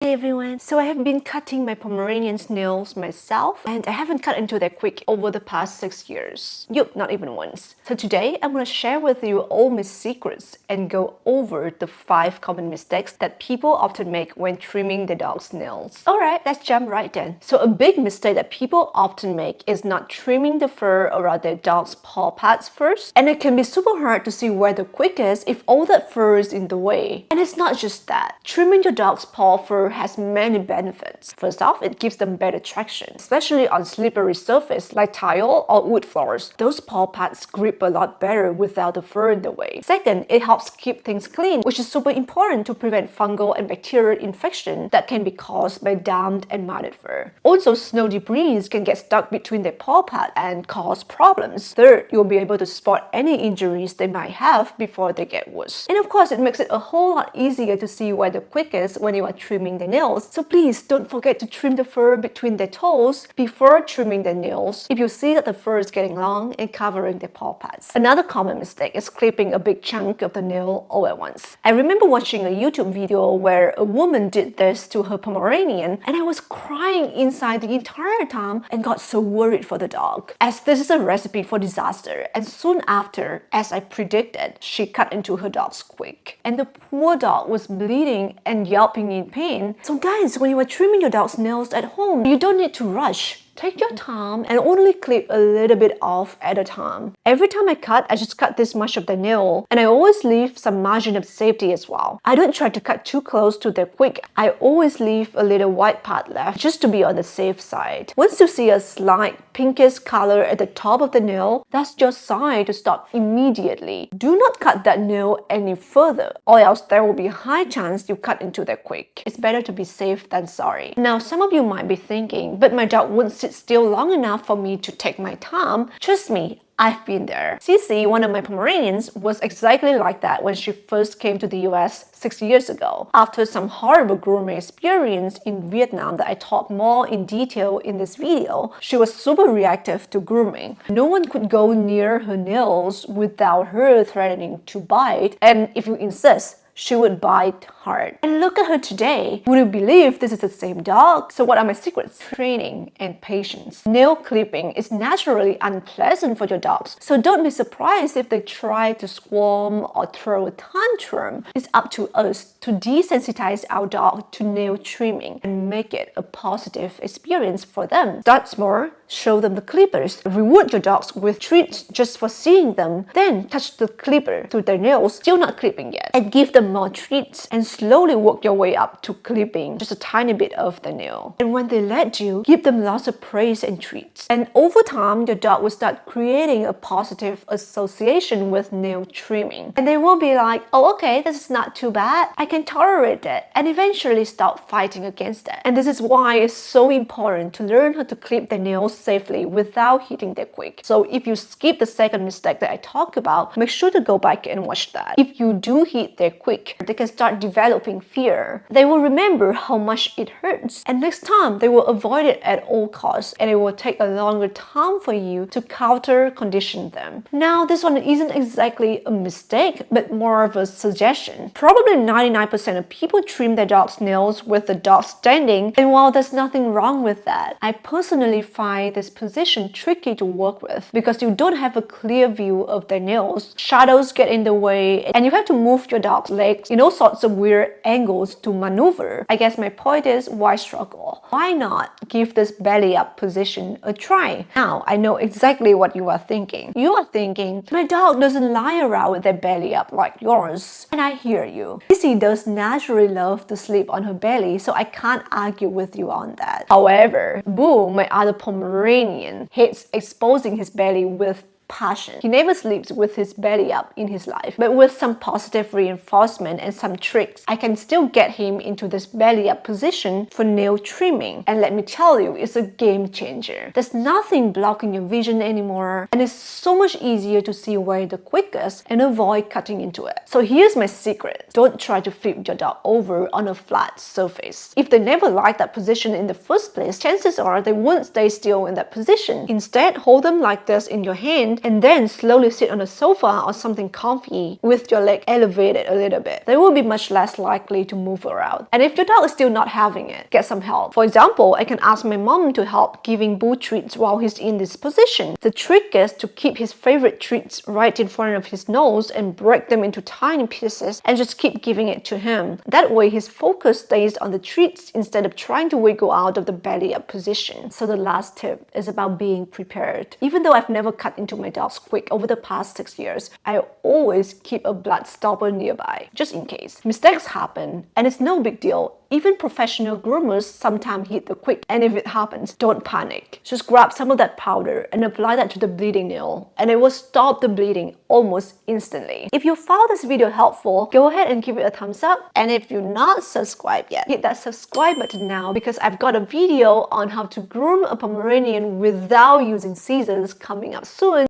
Hey everyone, so I have been cutting my Pomeranian's nails myself and I haven't cut into their quick over the past 6 years. Yup, not even once. So today I'm going to share with you all my secrets and go over the 5 common mistakes that people often make when trimming their dog's nails. Alright, let's jump right in. So a big mistake that people often make is not trimming the fur around their dog's paw pads first, and it can be super hard to see where the quick is if all that fur is in the way. And it's not just that. Trimming your dog's paw fur has many benefits. First off, it gives them better traction, especially on slippery surfaces like tile or wood floors. Those paw pads grip a lot better without the fur in the way. Second, it helps keep things clean, which is super important to prevent fungal and bacterial infection that can be caused by damp and matted fur. Also, snow debris can get stuck between their paw pad and cause problems. Third, you'll be able to spot any injuries they might have before they get worse. And of course, it makes it a whole lot easier to see where the quick is when you are trimming their nails. So please don't forget to trim the fur between their toes before trimming their nails if you see that the fur is getting long and covering their paw pads. Another common mistake is clipping a big chunk of the nail all at once. I remember watching a YouTube video where a woman did this to her Pomeranian and I was crying inside the entire time and got so worried for the dog, as this is a recipe for disaster. And soon after, as I predicted, she cut into her dog's quick and the poor dog was bleeding and yelping in pain. So guys, when you are trimming your dog's nails at home, you don't need to rush. Take your time and only clip a little bit off at a time. Every time I cut, I just cut this much of the nail, and I always leave some margin of safety as well. I don't try to cut too close to the quick. I always leave a little white part left just to be on the safe side. Once you see a slight pinkish color at the top of the nail, that's your sign to stop immediately. Do not cut that nail any further, or else there will be a high chance you cut into the quick. It's better to be safe than sorry. Now, some of you might be thinking, but my dog won't sit still long enough for me to take my time. Trust me, I've been there. Cece, one of my Pomeranians, was exactly like that when she first came to the US 6 years ago. After some horrible grooming experience in Vietnam that I talk more in detail in this video, she was super reactive to grooming. No one could go near her nails without her threatening to bite, and if you insist, she would bite hard. And look at her today. Would you believe this is the same dog? So what are my secrets? Training and patience. Nail clipping is naturally unpleasant for your dogs, so don't be surprised if they try to squirm or throw a tantrum. It's up to us to desensitize our dog to nail trimming and make it a positive experience for them. Start small, show them the clippers, reward your dogs with treats just for seeing them, then touch the clipper to their nails, still not clipping yet, and give them more treats, and slowly work your way up to clipping just a tiny bit of the nail. And when they let you, give them lots of praise and treats. And over time, your dog will start creating a positive association with nail trimming. And they will be like, oh okay, this is not too bad, I can tolerate it, and eventually stop fighting against it. And this is why it's so important to learn how to clip their nails safely without hitting their quick. So if you skip the second mistake that I talked about, make sure to go back and watch that. If you do hit their quick, they can start developing fear. They will remember how much it hurts, and next time they will avoid it at all costs, and it will take a longer time for you to counter condition them. Now, this one isn't exactly a mistake, but more of a suggestion. Probably 99% of people trim their dog's nails with the dog standing, and while there's nothing wrong with that, I personally find this position tricky to work with because you don't have a clear view of their nails. Shadows get in the way, and you have to move your dog's legs in all sorts of weird angles to maneuver. I guess my point is, why struggle? Why not give this belly up position a try? Now, I know exactly what you are thinking. You are thinking, my dog doesn't lie around with their belly up like yours. And I hear you. Cece does naturally love to sleep on her belly, so I can't argue with you on that. However, Boo, my other Pomeranian, hates exposing his belly with passion. He never sleeps with his belly up in his life, but with some positive reinforcement and some tricks, I can still get him into this belly up position for nail trimming. And let me tell you, it's a game changer. There's nothing blocking your vision anymore, and it's so much easier to see where the quick is and avoid cutting into it. So here's my secret. Don't try to flip your dog over on a flat surface. If they never liked that position in the first place, chances are they won't stay still in that position. Instead, hold them like this in your hand behind, and then slowly sit on a sofa or something comfy with your leg elevated a little bit. They will be much less likely to move around. And if your dog is still not having it, get some help. For example, I can ask my mom to help giving Boo treats while he's in this position. The trick is to keep his favorite treats right in front of his nose and break them into tiny pieces and just keep giving it to him. That way his focus stays on the treats instead of trying to wiggle out of the belly up position. So the last tip is about being prepared. Even though I've never cut into my dog's quick over the past 6 years, I always keep a blood stopper nearby, just in case. Mistakes happen, and it's no big deal. Even professional groomers sometimes hit the quick, and if it happens, don't panic. Just grab some of that powder and apply that to the bleeding nail, and it will stop the bleeding almost instantly. If you found this video helpful, go ahead and give it a thumbs up, and if you're not subscribed yet, hit that subscribe button now because I've got a video on how to groom a Pomeranian without using scissors coming up soon.